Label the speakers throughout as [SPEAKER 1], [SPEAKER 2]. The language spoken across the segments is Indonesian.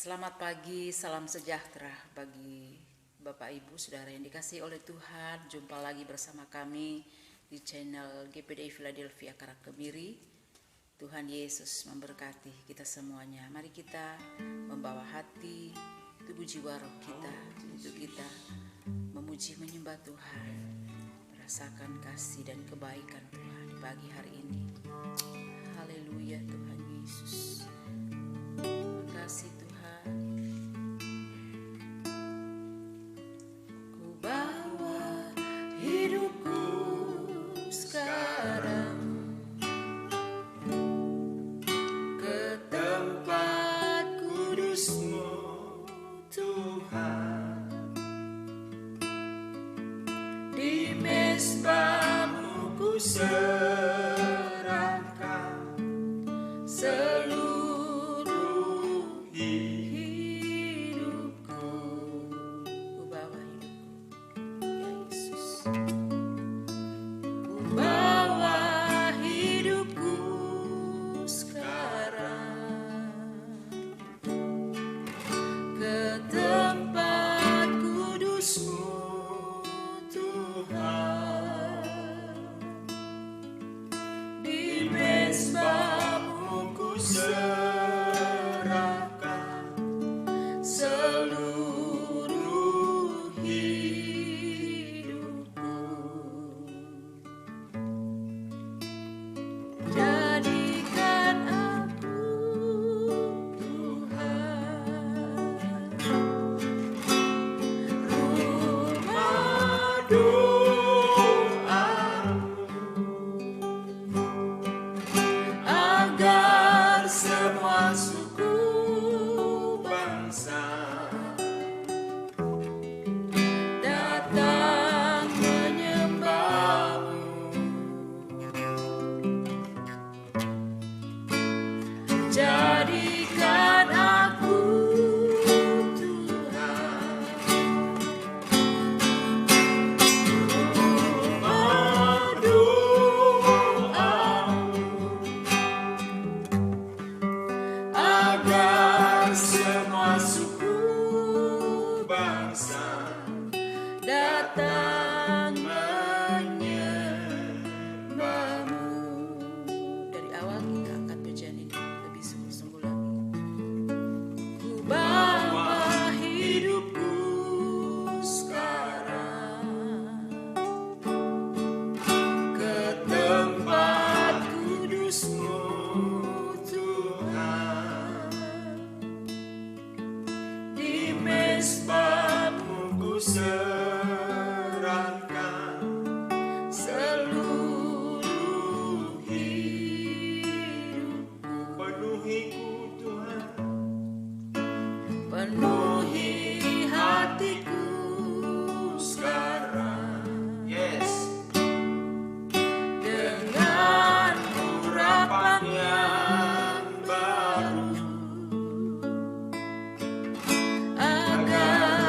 [SPEAKER 1] Selamat pagi, salam sejahtera bagi Bapak Ibu Saudara yang dikasihi oleh Tuhan. Jumpa lagi bersama kami di channel GPDI Philadelphia Karakemiri. Tuhan Yesus memberkati kita semuanya. Mari kita membawa hati, tubuh, jiwa, roh kita untuk kita memuji menyembah Tuhan, merasakan kasih dan kebaikan Tuhan di pagi hari ini. Haleluya Tuhan Yesus. Terima kasih Tuhan. Ku bawa hidupku sekarang ke tempat kudus-Mu Tuhan. Di mezbah-Mu ku serahkan seluruh hidupku. Ku bawa hidupku, ya Yesus. Ku bawa hidupku sekarang ke tempat kudus-Mu Tuhan. Di mezbah-Mu ku serahkan seluruh hidupku. Jadikan aku Tuhan rumah doa-Mu, agar semua suku bangsa datang menyembah-Mu. Jadikan aku Tuhan rumah doa-Mu, agar semua suku bangsa datang menyembah-Mu. Dari awal kita angkat pujian ini lebih sungguh-sungguh lagi. Ku bawa hidupku sekarang ke tempat kudus-Mu Tuhan. Di mezbah-Mu ku serahkan seluruh hidupku. Penuhiku Tuhan, penuhi hatiku sekarang. Yes. Dengan urapan yang baru, agar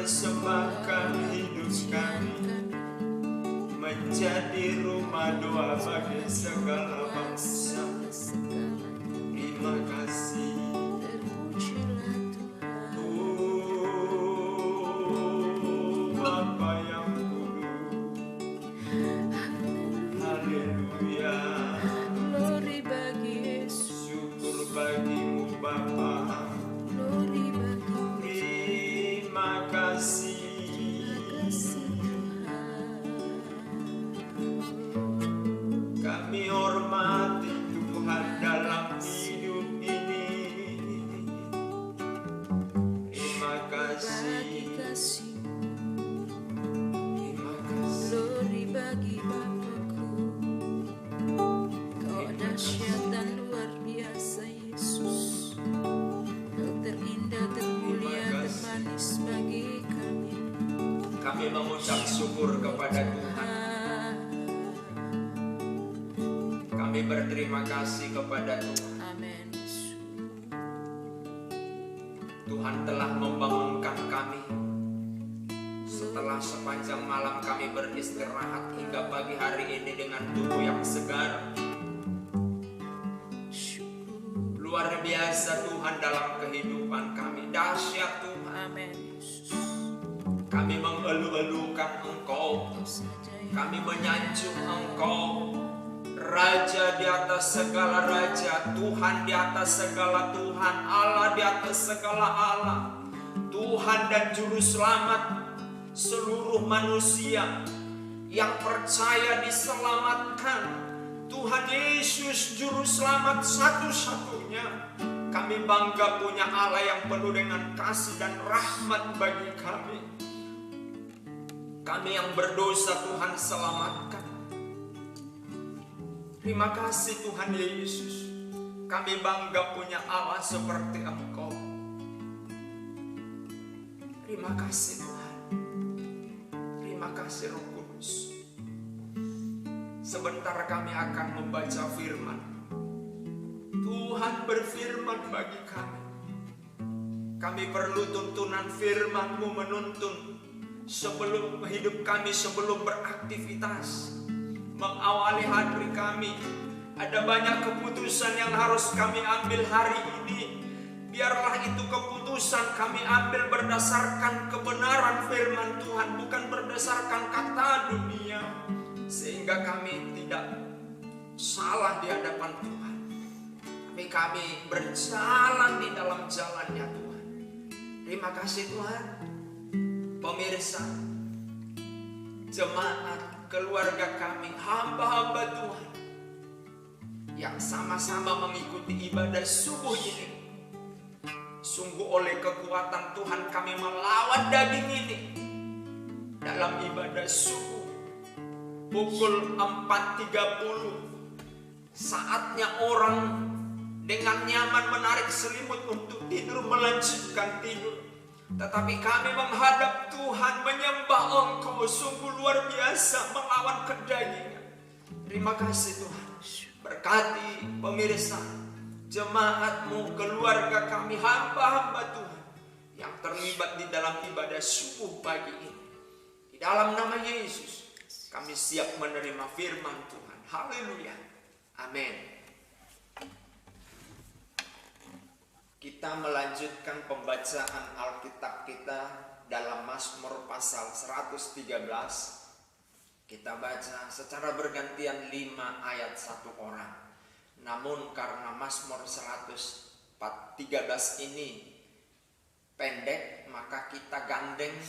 [SPEAKER 2] persembahkan hidup kami menjadi rumah doa bagi segala bangsa. Terima kasih. Bapa yang kudus, haleluya.
[SPEAKER 1] Glory bagi Yesus,
[SPEAKER 2] Syukur bagimu Bapa.
[SPEAKER 1] glory bagi
[SPEAKER 2] Terima kasih. Kami hormati Tuhan dalam hidup ini. Terima kasih. Terima kasih.
[SPEAKER 1] Glory bagi Bapakku. Kau dahsyat dan luar biasa Yesus. Kau terindah, termulia, termanis bagi kami.
[SPEAKER 2] Kami mengucap syukur kepada Tuhan. Kami berterima kasih kepada Tuhan.
[SPEAKER 1] Amin.
[SPEAKER 2] Tuhan telah membangunkan kami setelah sepanjang malam kami beristirahat hingga pagi hari ini dengan tubuh yang segar. Luar biasa Tuhan dalam kehidupan kami. Dahsyat Tuhan.
[SPEAKER 1] Amin Yesus.
[SPEAKER 2] Kami mengeluh-elukan Engkau. Kami menyanjung Engkau. Raja di atas segala raja, Tuhan di atas segala Tuhan, Allah di atas segala Allah, Tuhan dan Juru Selamat seluruh manusia yang percaya diselamatkan. Tuhan Yesus Juru Selamat satu-satunya. Kami bangga punya Allah yang penuh dengan kasih dan rahmat bagi kami. Kami yang berdosa Tuhan selamatkan. Terima kasih Tuhan Yesus. Kami bangga punya Allah seperti Engkau. Terima kasih Tuhan. Terima kasih Roh Kudus. Sebentar kami akan membaca firman. Tuhan berfirman bagi kami. Kami perlu tuntunan firman-Mu menuntun sebelum hidup kami, sebelum beraktivitas mengawali hari kami. Ada banyak keputusan yang harus kami ambil hari ini. Biarlah itu keputusan kami ambil berdasarkan kebenaran firman Tuhan, bukan berdasarkan kata dunia, sehingga kami tidak salah di hadapan Tuhan. Tapi kami berjalan di dalam jalannya Tuhan. Terima kasih Tuhan. Pemirsa, jemaat, keluarga kami, hamba-hamba Tuhan yang sama-sama mengikuti ibadah subuh ini. Sungguh oleh kekuatan Tuhan kami melawan daging ini dalam ibadah subuh. Pukul 4.30 saatnya orang dengan nyaman menarik selimut untuk tidur, melanjutkan tidur. Tetapi kami menghadap Tuhan, menyembah Engkau, sungguh luar biasa melawan kedagingan. Terima kasih Tuhan. Berkati pemirsa, jemaat-Mu, keluarga kami, hamba-hamba Tuhan yang terlibat di dalam ibadah subuh pagi ini. Di dalam nama Yesus, kami siap menerima firman Tuhan. Haleluya. Amin. Kita melanjutkan pembacaan Alkitab kita dalam Mazmur pasal 113. Kita baca secara bergantian 5 ayat 1 orang. Namun karena Mazmur 113 ini pendek, maka kita gandeng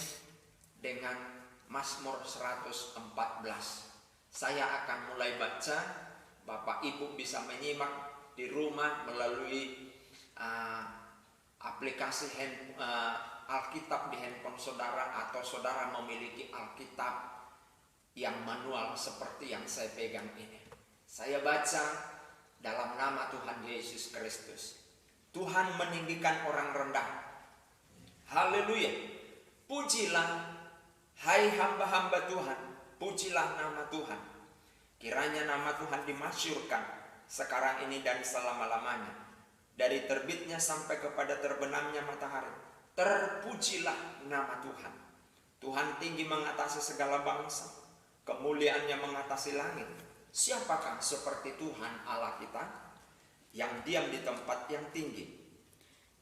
[SPEAKER 2] dengan Mazmur 114. Saya akan mulai baca, Bapak Ibu bisa menyimak di rumah melalui aplikasi Alkitab di handphone saudara, atau saudara memiliki Alkitab yang manual seperti yang saya pegang ini. Saya baca dalam nama Tuhan Yesus Kristus. Tuhan meninggikan orang rendah. Haleluya. Pujilah hai hamba-hamba Tuhan, pujilah nama Tuhan. Kiranya nama Tuhan dimasyurkan sekarang ini dan selama-lamanya. Dari terbitnya sampai kepada terbenamnya matahari, terpujilah nama Tuhan. Tuhan tinggi mengatasi segala bangsa, kemuliaannya mengatasi langit. Siapakah seperti Tuhan Allah kita yang diam di tempat yang tinggi,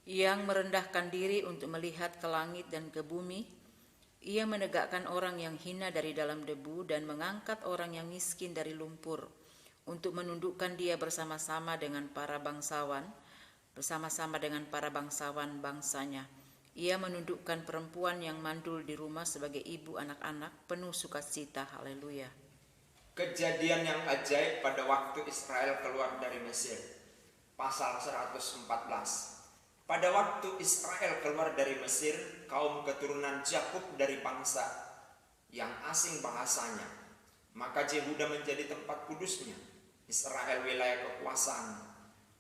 [SPEAKER 1] yang merendahkan diri untuk melihat ke langit dan ke bumi? Ia menegakkan orang yang hina dari dalam debu dan mengangkat orang yang miskin dari lumpur, untuk menundukkan dia bersama-sama dengan para bangsawan bangsanya. Ia menundukkan perempuan yang mandul di rumah sebagai ibu anak-anak penuh sukacita. Haleluya.
[SPEAKER 2] Kejadian yang ajaib pada waktu Israel keluar dari Mesir. Pasal 114. Pada waktu Israel keluar dari Mesir, kaum keturunan Yakub dari bangsa yang asing bahasanya, maka Yehuda menjadi tempat kudusnya, Israel wilayah kekuasaan.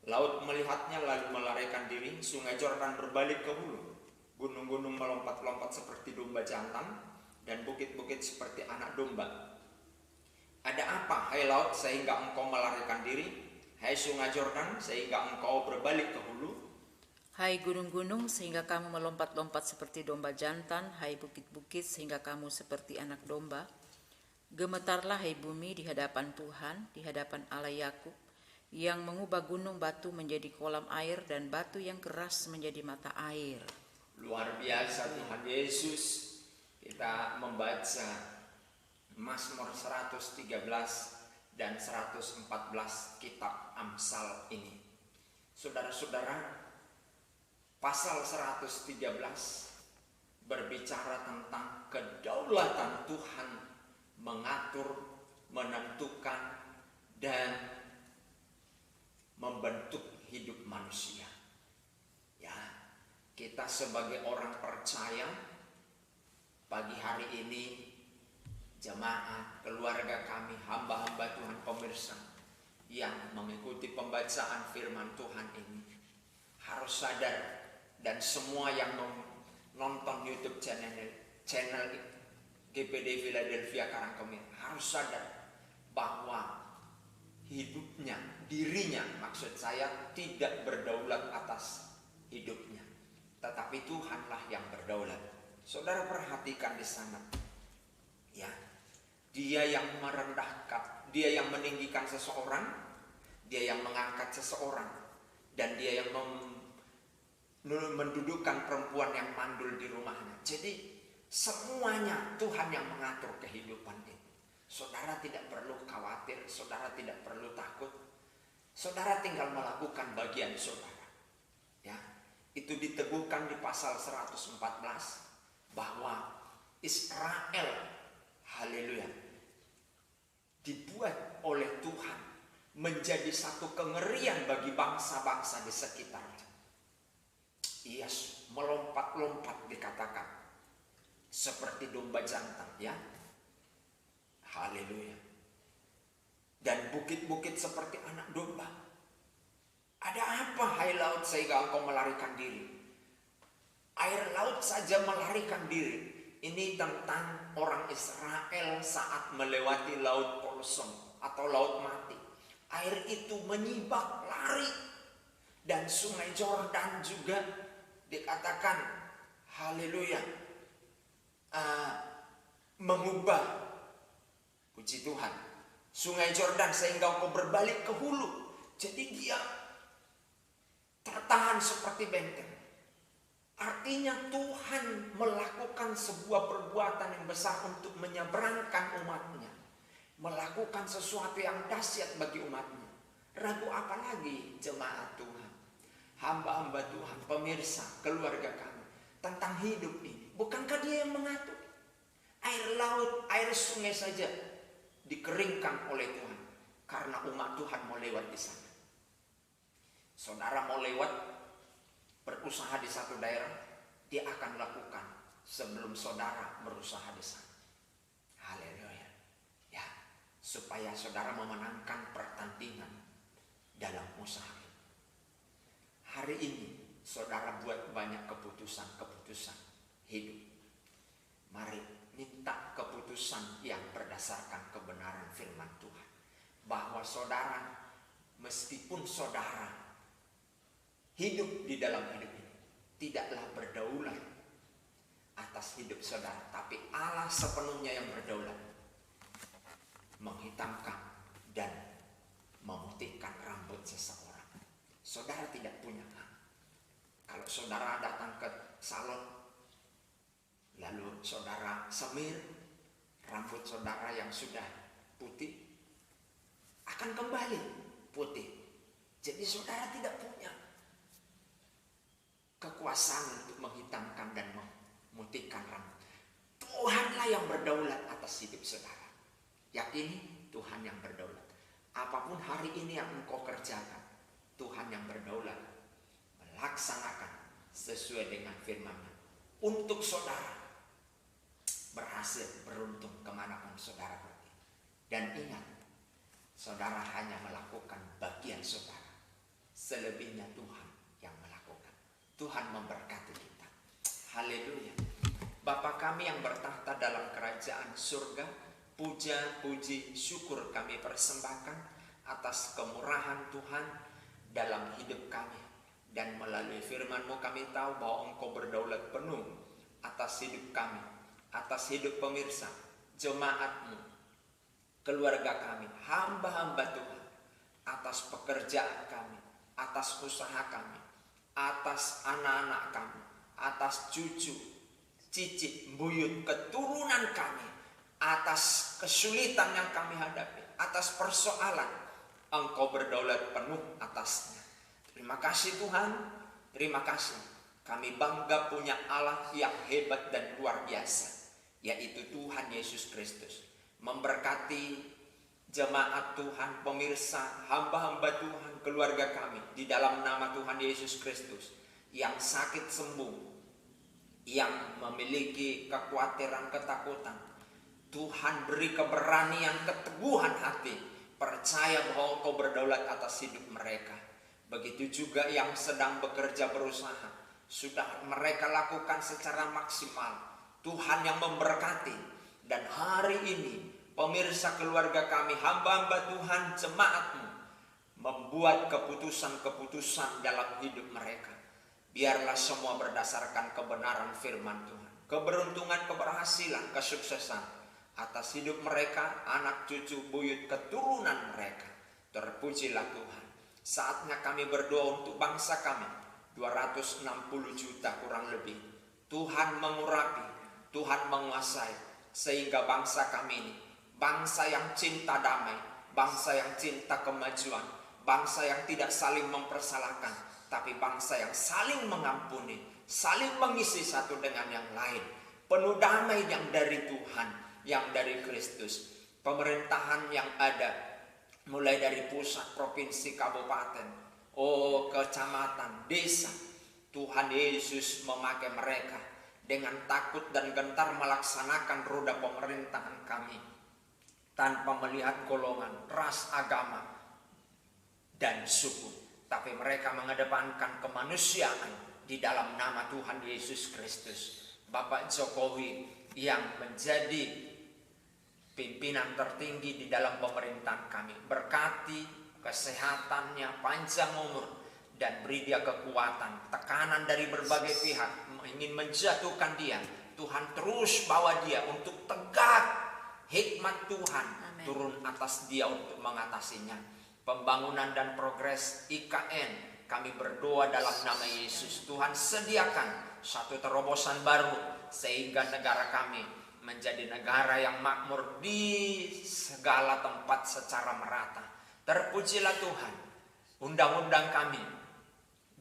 [SPEAKER 2] Laut melihatnya lalu melarikan diri, sungai Yordan berbalik ke hulu, gunung-gunung melompat-lompat seperti domba jantan, dan bukit-bukit seperti anak domba. Ada apa, hai laut, sehingga engkau melarikan diri? Hai sungai Yordan, sehingga engkau berbalik ke hulu?
[SPEAKER 1] Hai gunung-gunung, sehingga kamu melompat-lompat seperti domba jantan. Hai bukit-bukit, sehingga kamu seperti anak domba. Gemetarlah hai bumi di hadapan Tuhan, di hadapan Allah Yakub, yang mengubah gunung batu menjadi kolam air dan batu yang keras menjadi mata air.
[SPEAKER 2] Luar biasa Tuhan Yesus. Kita membaca Mazmur 113 dan 114 kitab Amsal ini. Saudara-saudara, pasal 113 berbicara tentang kedaulatan Tuhan mengatur, menentukan, dan membentuk hidup manusia. Ya, kita sebagai orang percaya pagi hari ini, jemaat, keluarga kami, hamba-hamba Tuhan, pemirsa yang mengikuti pembacaan firman Tuhan ini harus sadar, dan semua yang nonton YouTube channel GPD Philadelphia Karangkemir harus sadar bahwa hidupnya, dirinya, maksud saya, tidak berdaulat atas hidupnya, tetapi Tuhanlah yang berdaulat. Saudara perhatikan di sana, ya, Dia yang merendahkan, Dia yang meninggikan seseorang, Dia yang mengangkat seseorang, dan Dia yang mendudukkan perempuan yang mandul di rumahnya. Jadi semuanya Tuhan yang mengatur kehidupan ini. Saudara tidak perlu khawatir, saudara tidak perlu takut. Saudara tinggal melakukan bagian saudara. Ya, itu diteguhkan di pasal 114 bahwa Israel, haleluya, dibuat oleh Tuhan menjadi satu kengerian bagi bangsa-bangsa di sekitarnya. Ia melompat-lompat dikatakan seperti domba jantan, ya. Haleluya. Dan bukit-bukit seperti anak domba. Ada apa, hai laut, sehingga engkau melarikan diri? Air laut saja melarikan diri. Ini tentang orang Israel saat melewati laut Kolsom atau laut mati. Air itu menyibak, lari. Dan sungai Yordan juga dikatakan, haleluya, mengubah, puji Tuhan, sungai Yordan sehingga engkau berbalik ke hulu. Jadi dia tertahan seperti benteng. Artinya Tuhan melakukan sebuah perbuatan yang besar untuk menyeberangkan umatnya, melakukan sesuatu yang dahsyat bagi umatnya. Ragu apa lagi jemaat Tuhan, hamba-hamba Tuhan, pemirsa, keluarga kami, tentang hidup ini? Bukankah Dia yang mengatur? Air laut, air sungai saja dikeringkan oleh Tuhan karena umat Tuhan mau lewat di sana. Saudara mau lewat berusaha di satu daerah, Dia akan lakukan sebelum saudara berusaha di sana. Haleluya. Ya, supaya saudara memenangkan pertandingan dalam usaha. Hari ini saudara buat banyak keputusan-keputusan hidup. Mari minta keputusan yang berdasarkan kebenaran firman Tuhan. Bahwa saudara, meskipun saudara hidup di dalam hidup ini, tidaklah berdaulat atas atas hidup saudara, tapi Allah sepenuhnya yang berdaulat menghitamkan dan memutihkan rambut seseorang. Saudara tidak punya hak. Kalau saudara datang ke salon, lalu saudara semir rambut saudara yang sudah putih, akan kembali putih. Jadi saudara tidak punya kekuasaan untuk menghitamkan dan memutihkan rambut. Tuhanlah yang berdaulat atas hidup saudara. Yakini Tuhan yang berdaulat. Apapun hari ini yang engkau kerjakan, Tuhan yang berdaulat melaksanakan sesuai dengan firman-Nya untuk saudara berhasil, beruntung kemanapun saudara pergi. Dan ingat, saudara hanya melakukan bagian saudara, selebihnya Tuhan yang melakukan. Tuhan memberkati kita. Haleluya. Bapa kami yang bertahta dalam kerajaan surga, puja, puji, syukur kami persembahkan atas kemurahan Tuhan dalam hidup kami. Dan melalui firman-Mu kami tahu bahwa Engkau berdaulat penuh atas hidup kami, atas hidup pemirsa, jemaat-Mu, keluarga kami, hamba-hamba Tuhan, atas pekerjaan kami, atas usaha kami, atas anak-anak kami, atas cucu, cicit, buyut, keturunan kami, atas kesulitan yang kami hadapi, atas persoalan, Engkau berdaulat penuh atasnya. Terima kasih Tuhan, terima kasih. Kami bangga punya Allah yang hebat dan luar biasa, yaitu Tuhan Yesus Kristus. Memberkati jemaat Tuhan, pemirsa, hamba-hamba Tuhan, keluarga kami di dalam nama Tuhan Yesus Kristus. Yang sakit sembuh, yang memiliki kekhawatiran, ketakutan, Tuhan beri keberanian, keteguhan hati, percaya bahwa Engkau berdaulat atas hidup mereka. Begitu juga yang sedang bekerja, berusaha, sudah mereka lakukan secara maksimal. Tuhan yang memberkati. Dan hari ini pemirsa, keluarga kami, hamba-hamba Tuhan, jemaat-Mu, membuat keputusan-keputusan dalam hidup mereka. Biarlah semua berdasarkan kebenaran firman Tuhan. Keberuntungan, keberhasilan, kesuksesan atas hidup mereka, anak cucu, buyut, keturunan mereka. Terpujilah Tuhan. Saatnya kami berdoa untuk bangsa kami, 260 juta kurang lebih. Tuhan mengurapi, Tuhan menguasai, sehingga bangsa kami ini bangsa yang cinta damai, bangsa yang cinta kemajuan, bangsa yang tidak saling mempersalahkan, tapi bangsa yang saling mengampuni, saling mengisi satu dengan yang lain. Penuh damai yang dari Tuhan, yang dari Kristus. Pemerintahan yang ada, mulai dari pusat, provinsi, kabupaten, kecamatan, desa, Tuhan Yesus memakai mereka dengan takut dan gentar melaksanakan roda pemerintahan kami, tanpa melihat golongan, ras, agama, dan suku. Tapi mereka mengedepankan kemanusiaan di dalam nama Tuhan Yesus Kristus. Bapak Jokowi yang menjadi pimpinan tertinggi di dalam pemerintahan kami, berkati kesehatannya, panjang umur, dan beri dia kekuatan. Tekanan dari berbagai pihak ingin menjatuhkan dia, Tuhan terus bawa dia untuk tegak. Hikmat Tuhan Amen. Turun atas dia untuk mengatasinya. Pembangunan dan progres IKN, kami berdoa dalam nama Yesus. Tuhan sediakan satu terobosan baru, sehingga negara kami menjadi negara yang makmur di segala tempat secara merata. Terpujilah Tuhan. Undang-undang kami,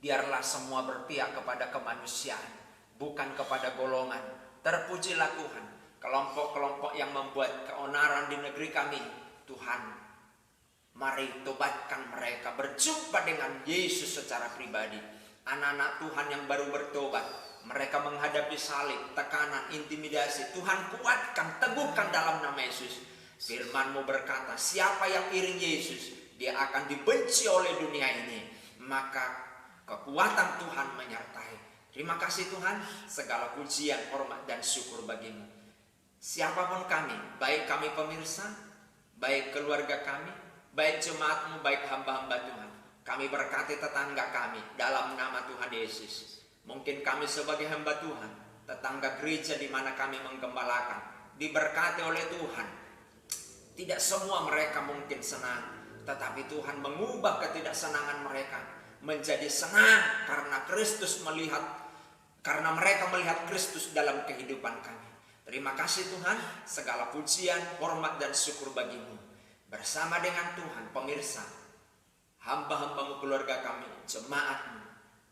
[SPEAKER 2] biarlah semua berpihak kepada kemanusiaan, bukan kepada golongan. Terpujilah Tuhan. Kelompok-kelompok yang membuat keonaran di negeri kami, Tuhan, mari tobatkan mereka, berjumpa dengan Yesus secara pribadi. Anak-anak Tuhan yang baru bertobat, mereka menghadapi salib, tekanan, intimidasi, Tuhan kuatkan, teguhkan dalam nama Yesus. Firman-Mu berkata, siapa yang iring Yesus, dia akan dibenci oleh dunia ini. Maka kekuatan Tuhan menyertai. Terima kasih Tuhan, segala pujian, hormat, dan syukur bagi-Mu. Siapapun kami, baik kami pemirsa, baik keluarga kami, baik jemaat-Mu, baik hamba-hamba Tuhan, kami berkati tetangga kami dalam nama Tuhan Yesus. Mungkin kami sebagai hamba Tuhan tetangga gereja di mana kami menggembalakan diberkati oleh Tuhan. Tidak semua mereka mungkin senang, tetapi Tuhan mengubah ketidaksenangan mereka menjadi senang karena mereka melihat Kristus dalam kehidupan kami. Terima kasih Tuhan, segala pujian, hormat dan syukur bagimu. Bersama dengan Tuhan, pemirsa, hamba-hambamu, keluarga kami, jemaatmu,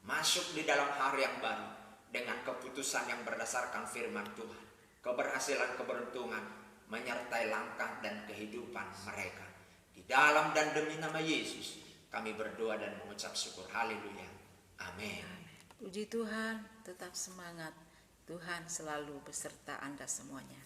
[SPEAKER 2] masuk di dalam hari yang baru dengan keputusan yang berdasarkan firman Tuhan. Keberhasilan, keberuntungan menyertai langkah dan kehidupan mereka. Di dalam dan demi nama Yesus kami berdoa dan mengucap syukur. Haleluya. Amin.
[SPEAKER 1] Puji Tuhan, tetap semangat. Tuhan selalu beserta Anda semuanya.